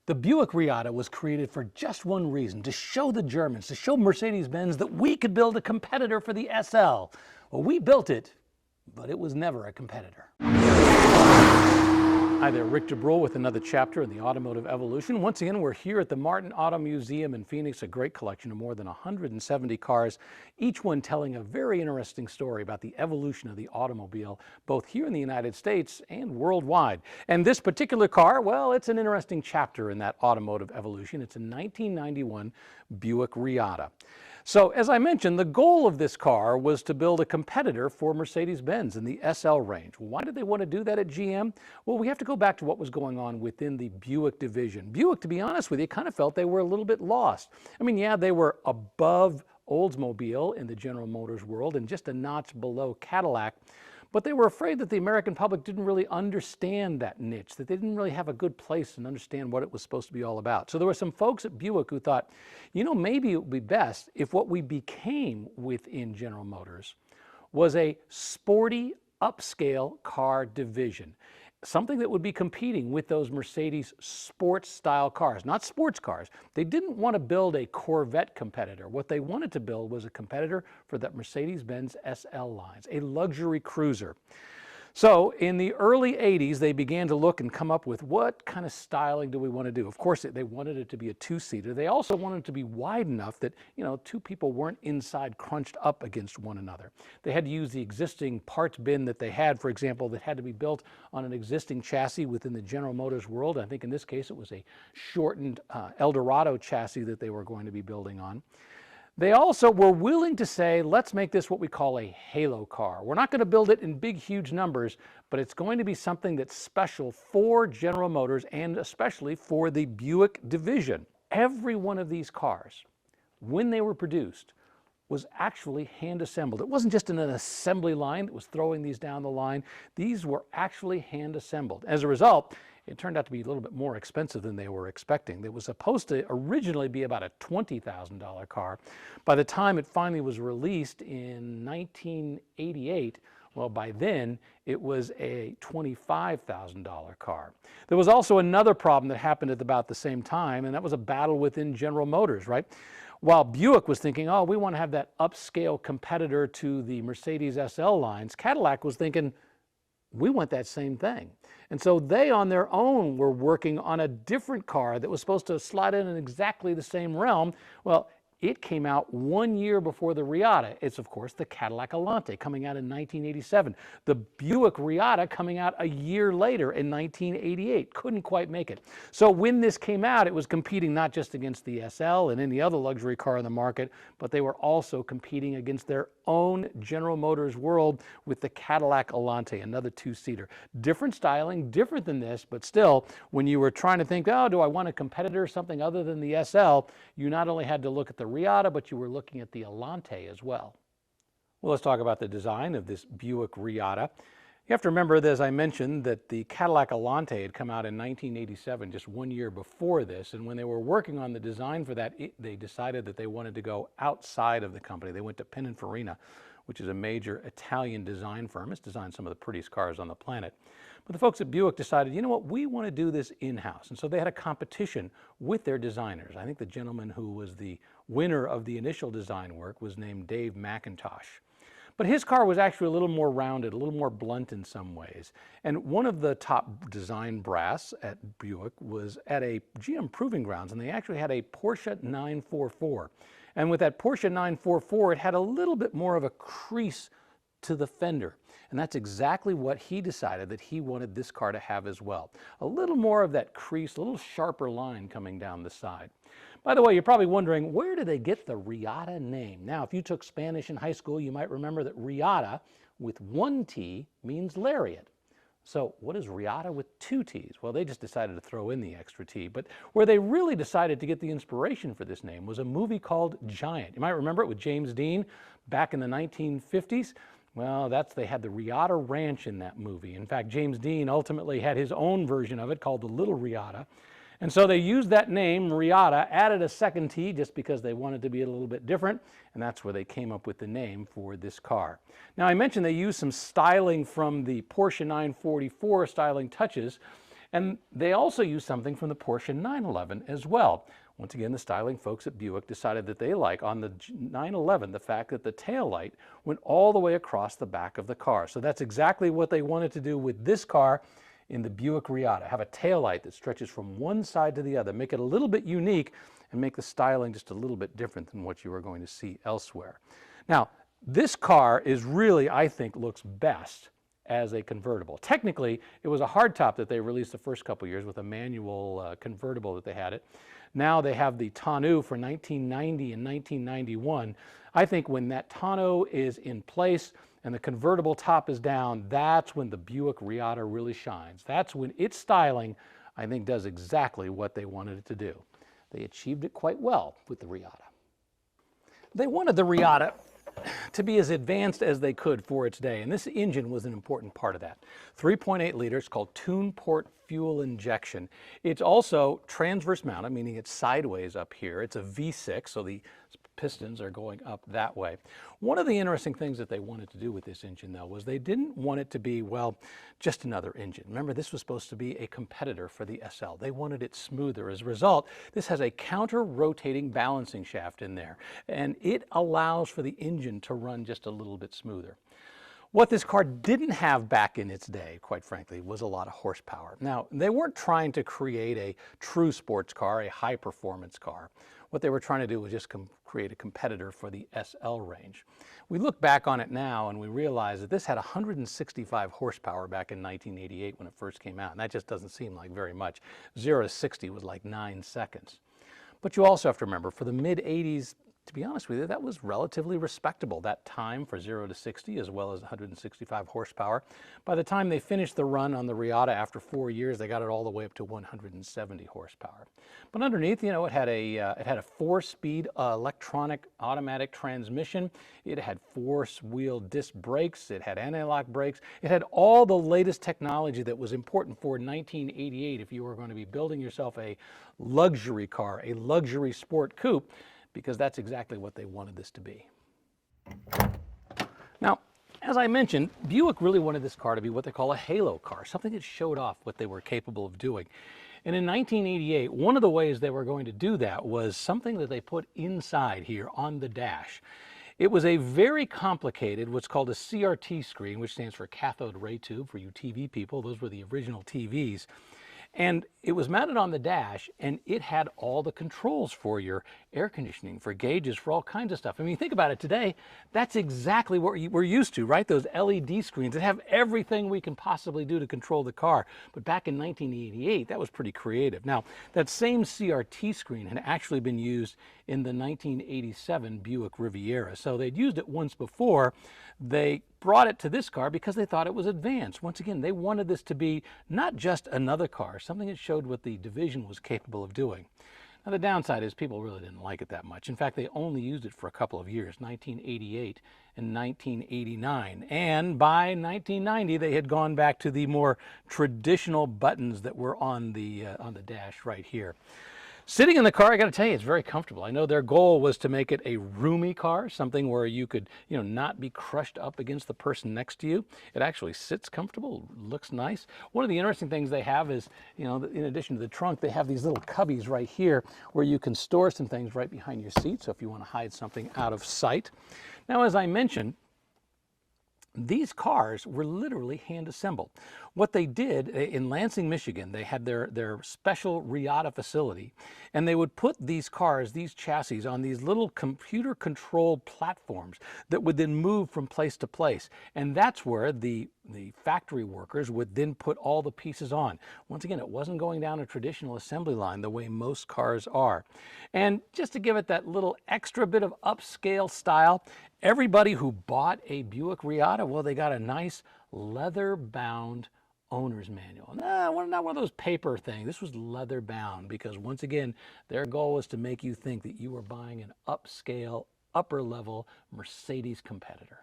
The Buick Reatta was created for just one reason, to show the Germans, to show Mercedes-Benz that we could build a competitor for the SL. Well, we built it, but it was never a competitor. Hi there, Rick Jabril with another chapter in the automotive evolution. Once again, we're here at the Martin Auto Museum in Phoenix, a great collection of more than 170 cars, each one telling a very interesting story about the evolution of the automobile, both here in the United States and worldwide. And this particular car, well, it's an interesting chapter in that automotive evolution. It's a 1991 Buick Reatta. So, as I mentioned, the goal of this car was to build a competitor for Mercedes-Benz in the SL range. Why did they want to do that at GM? Well, we have to go back to what was going on within the Buick division. Buick, to be honest with you, kind of felt they were a little bit lost. I mean, yeah, they were above Oldsmobile in the General Motors world and just a notch below Cadillac, but they were afraid that the American public didn't really understand that niche, that they didn't really have a good place and understand what it was supposed to be all about. So there were some folks at Buick who thought, you know, maybe it would be best if what we became within General Motors was a sporty, upscale car division. Something that would be competing with those Mercedes sports style cars, not sports cars. They didn't want to build a Corvette competitor. What they wanted to build was a competitor for that Mercedes-Benz SL lines, a luxury cruiser. So in the early 80s, they began to look and come up with what kind of styling do we want to do? Of course, they wanted it to be a two-seater. They also wanted it to be wide enough that, you know, two people weren't inside crunched up against one another. They had to use the existing parts bin that they had, for example, that had to be built on an existing chassis within the General Motors world. I think in this case, it was a shortened Eldorado chassis that they were going to be building on. They also were willing to say, let's make this what we call a halo car. We're not going to build it in big, huge numbers, but it's going to be something that's special for General Motors and especially for the Buick division. Every one of these cars, when they were produced, was actually hand assembled. It wasn't just an assembly line that was throwing these down the line. These were actually hand assembled. As a result, it turned out to be a little bit more expensive than they were expecting. It was supposed to originally be about a $20,000 car. By the time it finally was released in 1988, well, by then, it was a $25,000 car. There was also another problem that happened at about the same time, and that was a battle within General Motors, right? While Buick was thinking, oh, we want to have that upscale competitor to the Mercedes SL lines, Cadillac was thinking, we want that same thing. And so they on their own were working on a different car that was supposed to slot in exactly the same realm. Well, it came out 1 year before the Reatta. It's, of course, the Cadillac Alante coming out in 1987. The Buick Reatta coming out a year later in 1988. Couldn't quite make it. So when this came out, it was competing not just against the SL and any other luxury car in the market, but they were also competing against their own General Motors world with the Cadillac Alante, another two-seater. Different styling, different than this, but still, when you were trying to think, oh, do I want a competitor, something other than the SL, you not only had to look at the Reatta, but you were looking at the Alante as well. Well, let's talk about the design of this Buick Reatta. You have to remember, as I mentioned, that the Cadillac Alante had come out in 1987, just 1 year before this, and when they were working on the design for that, they decided that they wanted to go outside of the company. They went to Pininfarina, which is a major Italian design firm. It's designed some of the prettiest cars on the planet. But the folks at Buick decided, you know what, we want to do this in-house. And so they had a competition with their designers. I think the gentleman who was the winner of the initial design work was named Dave McIntosh. But his car was actually a little more rounded, a little more blunt in some ways. And one of the top design brass at Buick was at a GM Proving Grounds, and they actually had a Porsche 944. And with that Porsche 944, it had a little bit more of a crease to the fender. And that's exactly what he decided that he wanted this car to have as well. A little more of that crease, a little sharper line coming down the side. By the way, you're probably wondering, where did they get the Reatta name? Now, if you took Spanish in high school, you might remember that Reatta with one T means lariat. So what is Reatta with two T's? Well, they just decided to throw in the extra T. But where they really decided to get the inspiration for this name was a movie called Giant. You might remember it with James Dean back in the 1950s. Well, they had the Reatta Ranch in that movie. In fact, James Dean ultimately had his own version of it called the Little Reatta. And so they used that name, Reatta, added a second T just because they wanted to be a little bit different, and that's where they came up with the name for this car. Now, I mentioned they used some styling from the Porsche 944 styling touches, And they also used something from the Porsche 911 as well. Once again, the styling folks at Buick decided that they like on the 911 the fact that the taillight went all the way across the back of the car. So that's exactly what they wanted to do with this car in the Buick Reatta. Have a taillight that stretches from one side to the other, make it a little bit unique and make the styling just a little bit different than what you are going to see elsewhere. Now, this car is really, I think, looks best as a convertible. Technically, it was a hardtop that they released the first couple years with a manual convertible that they had it. Now they have the tonneau for 1990 and 1991. I think when that tonneau is in place and the convertible top is down, that's when the Buick Reatta really shines. That's when its styling, I think, does exactly what they wanted it to do. They achieved it quite well with the Reatta. They wanted the Reatta to be as advanced as they could for its day, and this engine was an important part of that. 3.8 liters, called tune port fuel injection. It's also transverse mounted, meaning it's sideways up here. It's a V6, so the pistons are going up that way. One of the interesting things that they wanted to do with this engine, though, was they didn't want it to be, well, just another engine. Remember, this was supposed to be a competitor for the SL. They wanted it smoother. As a result, this has a counter-rotating balancing shaft in there, and it allows for the engine to run just a little bit smoother. What this car didn't have back in its day, quite frankly, was a lot of horsepower. Now, they weren't trying to create a true sports car, a high-performance car. What they were trying to do was just create a competitor for the SL range. We look back on it now and we realize that this had 165 horsepower back in 1988 when it first came out, and that just doesn't seem like very much. 0 to 60 was like 9 seconds. But you also have to remember, for the mid-80s, to be honest with you, that was relatively respectable, that time for 0 to 60, as well as 165 horsepower. By the time they finished the run on the Reatta after 4 years, they got it all the way up to 170 horsepower. But underneath, you know, it had a 4-speed electronic automatic transmission. It had 4-wheel disc brakes. It had anti-lock brakes. It had all the latest technology that was important for 1988 if you were going to be building yourself a luxury car, a luxury sport coupe, because that's exactly what they wanted this to be. Now, as I mentioned, Buick really wanted this car to be what they call a halo car, something that showed off what they were capable of doing. And in 1988, one of the ways they were going to do that was something that they put inside here on the dash. It was a very complicated, what's called a CRT screen, which stands for cathode ray tube for you TV people. Those were the original TVs. And it was mounted on the dash, and it had all the controls for your air conditioning, for gauges, for all kinds of stuff. I mean, think about it today, that's exactly what we're used to, right? Those LED screens that have everything we can possibly do to control the car. But back in 1988, that was pretty creative. Now, that same CRT screen had actually been used in the 1987 Buick Riviera. So they'd used it once before. They brought it to this car because they thought it was advanced. Once again, they wanted this to be not just another car, something that showed what the division was capable of doing. Now, the downside is people really didn't like it that much. In fact, they only used it for a couple of years, 1988 and 1989. And by 1990, they had gone back to the more traditional buttons that were on the dash right here. Sitting in the car, I got to tell you, it's very comfortable. I know their goal was to make it a roomy car, something where you could, not be crushed up against the person next to you. It actually sits comfortable, looks nice. One of the interesting things they have is, in addition to the trunk, they have these little cubbies right here where you can store some things right behind your seat. So if you want to hide something out of sight. Now, as I mentioned, these cars were literally hand assembled. What they did in Lansing, Michigan, they had their special Reatta facility, and they would put these cars, these chassis, on these little computer controlled platforms that would then move from place to place. And that's where the factory workers would then put all the pieces on. Once again, it wasn't going down a traditional assembly line the way most cars are. And just to give it that little extra bit of upscale style, everybody who bought a Buick Reatta, well, they got a nice leather-bound owner's manual. Not one of those paper things. This was leather-bound because, once again, their goal was to make you think that you were buying an upscale, upper-level Mercedes competitor.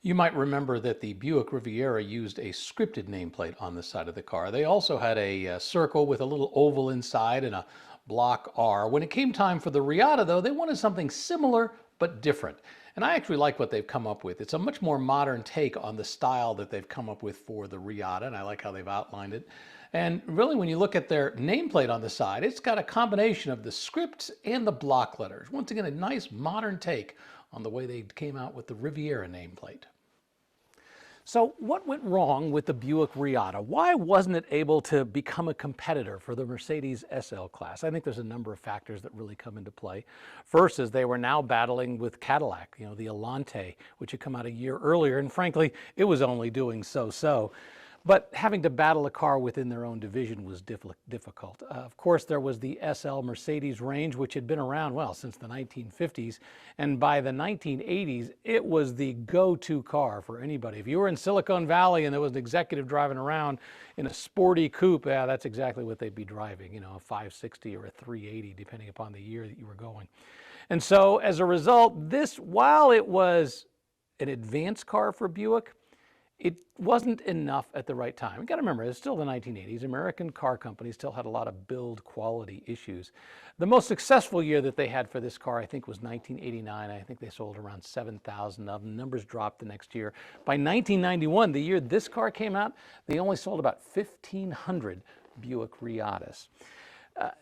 You might remember that the Buick Riviera used a scripted nameplate on the side of the car. They also had a circle with a little oval inside and a block R. When it came time for the Reatta, though, they wanted something similar but different. And I actually like what they've come up with. It's a much more modern take on the style that they've come up with for the Reatta, and I like how they've outlined it. And really, when you look at their nameplate on the side, it's got a combination of the script and the block letters. Once again, a nice modern take on the way they came out with the Riviera nameplate. So what went wrong with the Buick Reatta? Why wasn't it able to become a competitor for the Mercedes SL class? I think there's a number of factors that really come into play. First is they were now battling with Cadillac, the Elante, which had come out a year earlier, and frankly, it was only doing so-so. But having to battle a car within their own division was difficult. Of course, there was the SL Mercedes range, which had been around, well, since the 1950s. And by the 1980s, it was the go-to car for anybody. If you were in Silicon Valley and there was an executive driving around in a sporty coupe, yeah, that's exactly what they'd be driving, a 560 or a 380, depending upon the year that you were going. And so as a result, this, while it was an advanced car for Buick, it wasn't enough at the right time. You got to remember, it's still the 1980s. American car companies still had a lot of build quality issues. The most successful year that they had for this car, I think, was 1989. I think they sold around 7,000 of them. Numbers dropped the next year. By 1991, the year this car came out, they only sold about 1,500 Buick Reattas.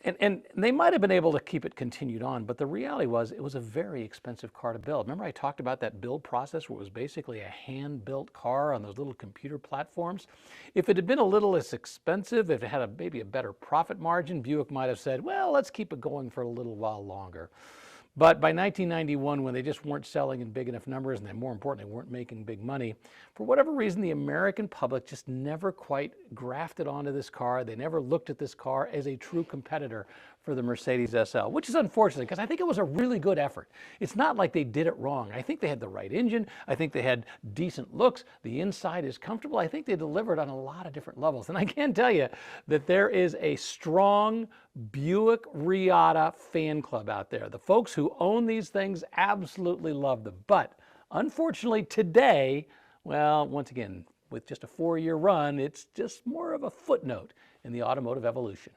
And they might have been able to keep it continued on, but the reality was it was a very expensive car to build. Remember I talked about that build process where it was basically a hand-built car on those little computer platforms? If it had been a little less expensive, if it had maybe a better profit margin, Buick might have said, well, let's keep it going for a little while longer. But by 1991, when they just weren't selling in big enough numbers, and then more importantly, weren't making big money, for whatever reason, the American public just never quite grafted onto this car. They never looked at this car as a true competitor for the Mercedes SL, which is unfortunate because I think it was a really good effort. It's not like they did it wrong. I think they had the right engine. I think they had decent looks. The inside is comfortable. I think they delivered on a lot of different levels. And I can tell you that there is a strong Buick Reatta fan club out there. The folks who own these things absolutely love them. But unfortunately today, well, once again, with just a 4-year run, it's just more of a footnote in the automotive evolution.